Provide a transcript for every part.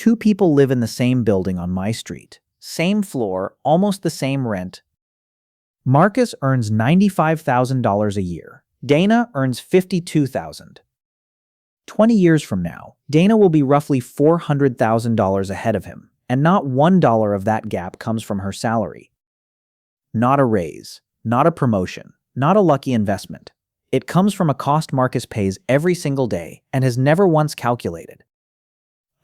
Two people live in the same building on my street. Same floor, almost the same rent. Marcus earns $95,000 a year. Dana earns $52,000. 20 years from now, Dana will be roughly $400,000 ahead of him, and not $1 of that gap comes from her salary. Not a raise, not a promotion, not a lucky investment. It comes from a cost Marcus pays every single day and has never once calculated.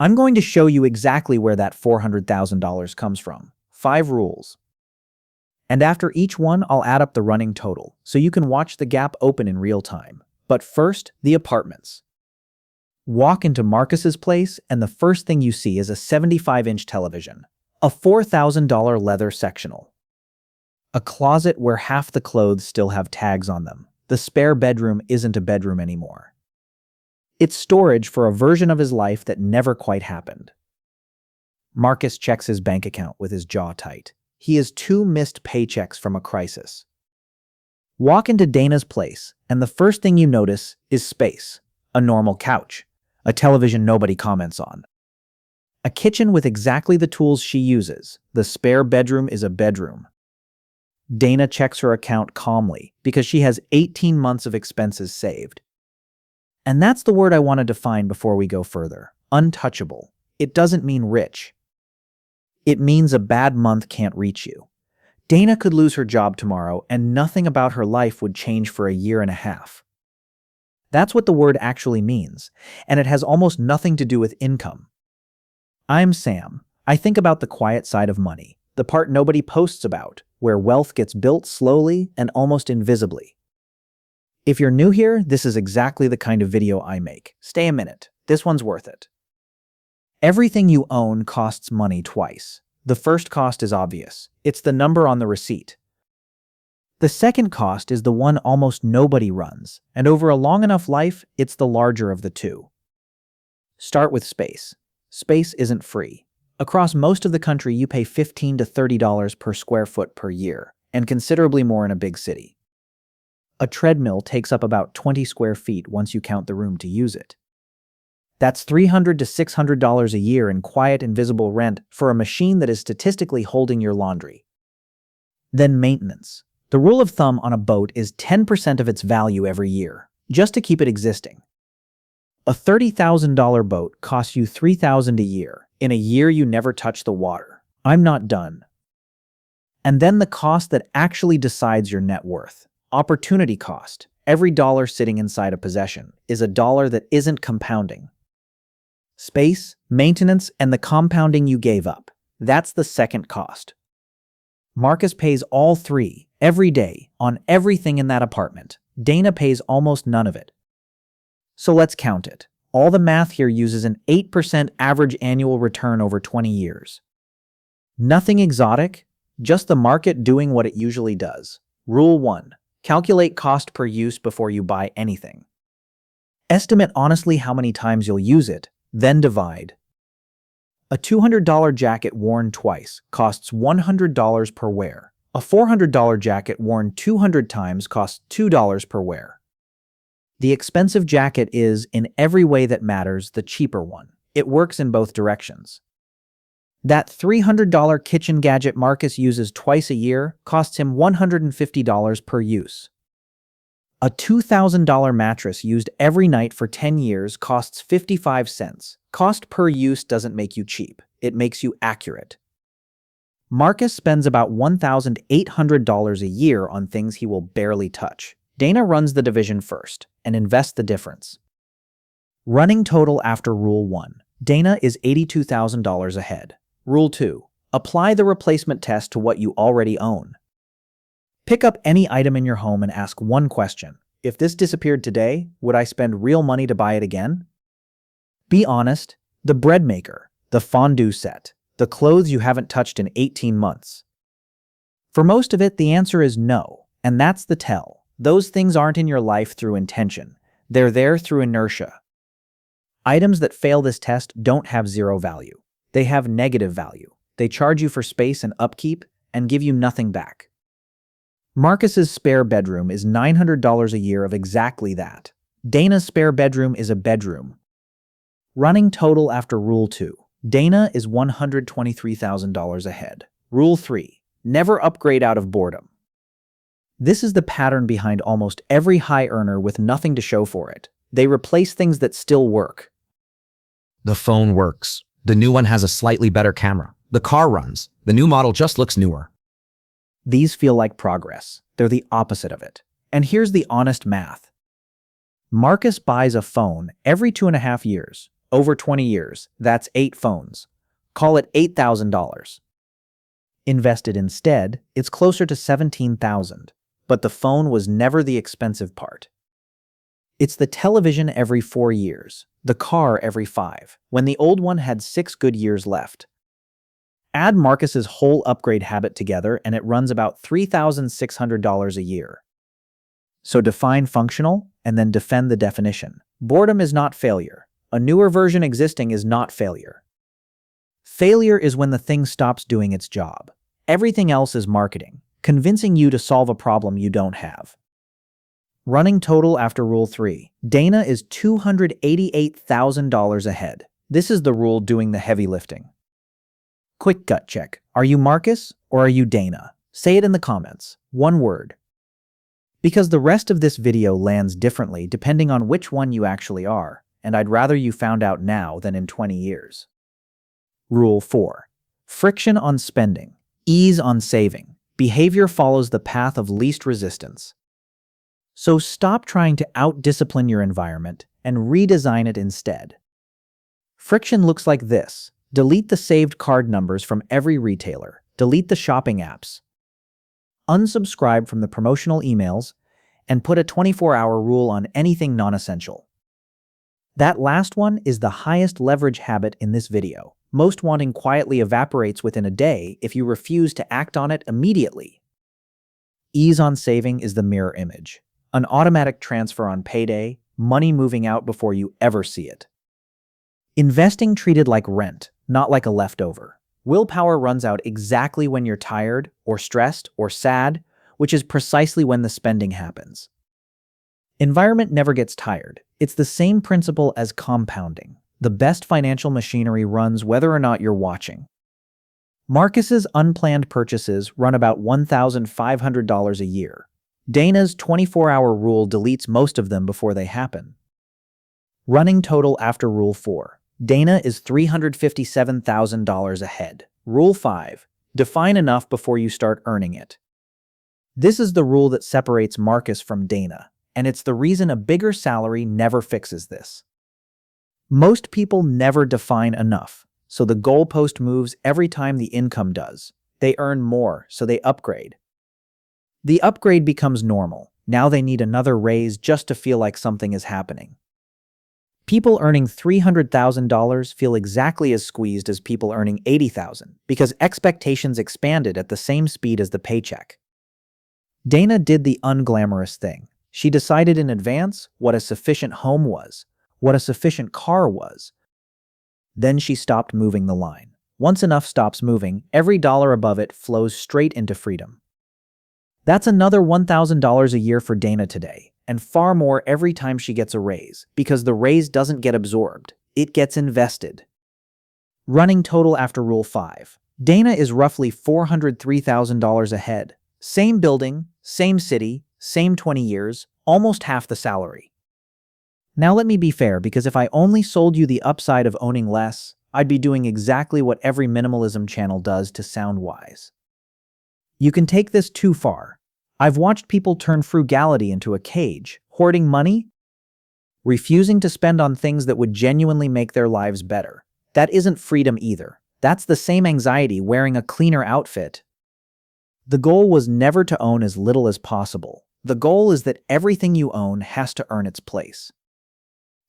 I'm going to show you exactly where that $400,000 comes from. 5 rules. And after each one, I'll add up the running total, so you can watch the gap open in real time. But first, the apartments. Walk into Marcus's place, and the first thing you see is a 75-inch television, a $4,000 leather sectional, a closet where half the clothes still have tags on them. The spare bedroom isn't a bedroom anymore. It's storage for a version of his life that never quite happened. Marcus checks his bank account with his jaw tight. He has 2 missed paychecks from a crisis. Walk into Dana's place, and the first thing you notice is space. A normal couch. A television nobody comments on. A kitchen with exactly the tools she uses. The spare bedroom is a bedroom. Dana checks her account calmly because she has 18 months of expenses saved. And that's the word I want to define before we go further. Untouchable. It doesn't mean rich. It means a bad month can't reach you. Dana could lose her job tomorrow and nothing about her life would change for a year and a half. That's what the word actually means, and it has almost nothing to do with income. I'm Sam. I think about the quiet side of money, the part nobody posts about, where wealth gets built slowly and almost invisibly. If you're new here, this is exactly the kind of video I make. Stay a minute. This one's worth it. Everything you own costs money twice. The first cost is obvious. It's the number on the receipt. The second cost is the one almost nobody runs, and over a long enough life, it's the larger of the two. Start with space. Space isn't free. Across most of the country, you pay $15 to $30 per square foot per year, and considerably more in a big city. A treadmill takes up about 20 square feet once you count the room to use it. That's $300 to $600 a year in quiet, invisible rent for a machine that is statistically holding your laundry. Then maintenance. The rule of thumb on a boat is 10% of its value every year, just to keep it existing. A $30,000 boat costs you $3,000 a year. In a year you never touch the water. I'm not done. And then the cost that actually decides your net worth. Opportunity cost. Every dollar sitting inside a possession is a dollar that isn't compounding. Space, maintenance, and the compounding you gave up. That's the second cost. Marcus pays all 3, every day, on everything in that apartment. Dana pays almost none of it. So let's count it. All the math here uses an 8% average annual return over 20 years. Nothing exotic, just the market doing what it usually does. Rule 1. Calculate cost per use before you buy anything. Estimate honestly how many times you'll use it, then divide. A $200 jacket worn twice costs $100 per wear. A $400 jacket worn 200 times costs $2 per wear. The expensive jacket is, in every way that matters, the cheaper one. It works in both directions. That $300 kitchen gadget Marcus uses twice a year costs him $150 per use. A $2,000 mattress used every night for 10 years costs 55 cents. Cost per use doesn't make you cheap. It makes you accurate. Marcus spends about $1,800 a year on things he will barely touch. Dana runs the division first and invests the difference. Running total after Rule 1. Dana is $82,000 ahead. Rule 2. Apply the replacement test to what you already own. Pick up any item in your home and ask one question. If this disappeared today, would I spend real money to buy it again? Be honest. The bread maker, the fondue set, the clothes you haven't touched in 18 months. For most of it, the answer is no, and that's the tell. Those things aren't in your life through intention. They're there through inertia. Items that fail this test don't have zero value. They have negative value. They charge you for space and upkeep and give you nothing back. Marcus's spare bedroom is $900 a year of exactly that. Dana's spare bedroom is a bedroom. Running total after Rule 2. Dana is $123,000 ahead. Rule 3. Never upgrade out of boredom. This is the pattern behind almost every high earner with nothing to show for it. They replace things that still work. The phone works. The new one has a slightly better camera. The car runs. The new model just looks newer. These feel like progress. They're the opposite of it. And here's the honest math. Marcus buys a phone every 2.5 years. Over 20 years, that's 8 phones. Call it $8,000. Invested instead, it's closer to $17,000. But the phone was never the expensive part. It's the television every 4 years, the car every 5, when the old one had 6 good years left. Add Marcus's whole upgrade habit together and it runs about $3,600 a year. So define functional and then defend the definition. Boredom is not failure. A newer version existing is not failure. Failure is when the thing stops doing its job. Everything else is marketing, convincing you to solve a problem you don't have. Running total after Rule 3. Dana is $288,000 ahead. This is the rule doing the heavy lifting. Quick gut check. Are you Marcus or are you Dana? Say it in the comments. One word. Because the rest of this video lands differently depending on which one you actually are, and I'd rather you found out now than in 20 years. Rule 4. Friction on spending. Ease on saving. Behavior follows the path of least resistance. So stop trying to out-discipline your environment and redesign it instead. Friction looks like this. Delete the saved card numbers from every retailer. Delete the shopping apps. Unsubscribe from the promotional emails and put a 24-hour rule on anything non-essential. That last one is the highest leverage habit in this video. Most wanting quietly evaporates within a day if you refuse to act on it immediately. Ease on saving is the mirror image. An automatic transfer on payday, money moving out before you ever see it. Investing treated like rent, not like a leftover. Willpower runs out exactly when you're tired, or stressed, or sad, which is precisely when the spending happens. Environment never gets tired. It's the same principle as compounding. The best financial machinery runs whether or not you're watching. Marcus's unplanned purchases run about $1,500 a year. Dana's 24-hour rule deletes most of them before they happen. Running total after Rule 4. Dana is $357,000 ahead. Rule 5. Define enough before you start earning it. This is the rule that separates Marcus from Dana, and it's the reason a bigger salary never fixes this. Most people never define enough, so the goalpost moves every time the income does. They earn more, so they upgrade. The upgrade becomes normal. Now they need another raise just to feel like something is happening. People earning $300,000 feel exactly as squeezed as people earning $80,000 because expectations expanded at the same speed as the paycheck. Dana did the unglamorous thing. She decided in advance what a sufficient home was, what a sufficient car was. Then she stopped moving the line. Once enough stops moving, every dollar above it flows straight into freedom. That's another $1,000 a year for Dana today, and far more every time she gets a raise, because the raise doesn't get absorbed, it gets invested. Running total after Rule 5. Dana is roughly $403,000 ahead. Same building, same city, same 20 years, almost half the salary. Now let me be fair, because if I only sold you the upside of owning less, I'd be doing exactly what every minimalism channel does to sound wise. You can take this too far. I've watched people turn frugality into a cage, hoarding money, refusing to spend on things that would genuinely make their lives better. That isn't freedom either. That's the same anxiety wearing a cleaner outfit. The goal was never to own as little as possible. The goal is that everything you own has to earn its place.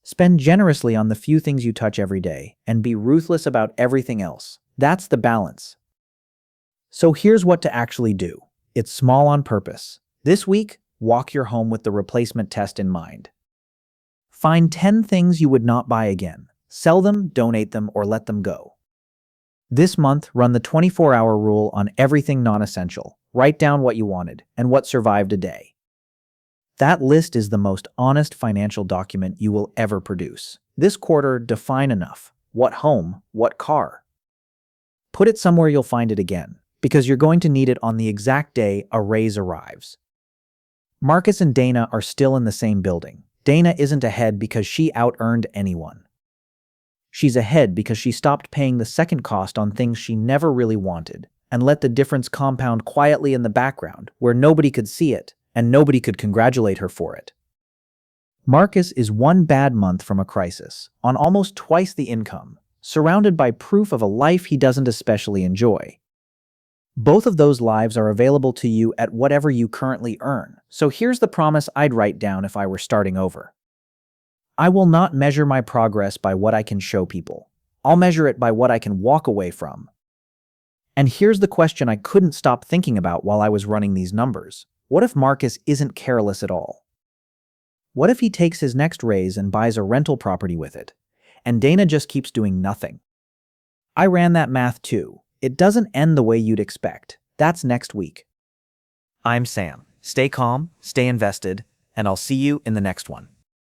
Spend generously on the few things you touch every day, and be ruthless about everything else. That's the balance. So here's what to actually do. It's small on purpose. This week, walk your home with the replacement test in mind. Find 10 things you would not buy again. Sell them, donate them, or let them go. This month, run the 24-hour rule on everything non-essential. Write down what you wanted and what survived a day. That list is the most honest financial document you will ever produce. This quarter, define enough. What home? What car? Put it somewhere you'll find it again, because you're going to need it on the exact day a raise arrives. Marcus and Dana are still in the same building. Dana isn't ahead because she out-earned anyone. She's ahead because she stopped paying the second cost on things she never really wanted and let the difference compound quietly in the background where nobody could see it and nobody could congratulate her for it. Marcus is one bad month from a crisis, on almost twice the income, surrounded by proof of a life he doesn't especially enjoy. Both of those lives are available to you at whatever you currently earn, so here's the promise I'd write down if I were starting over. I will not measure my progress by what I can show people. I'll measure it by what I can walk away from. And here's the question I couldn't stop thinking about while I was running these numbers. What if Marcus isn't careless at all? What if he takes his next raise and buys a rental property with it, and Dana just keeps doing nothing? I ran that math too. It doesn't end the way you'd expect. That's next week. I'm Sam. Stay calm, stay invested, and I'll see you in the next one.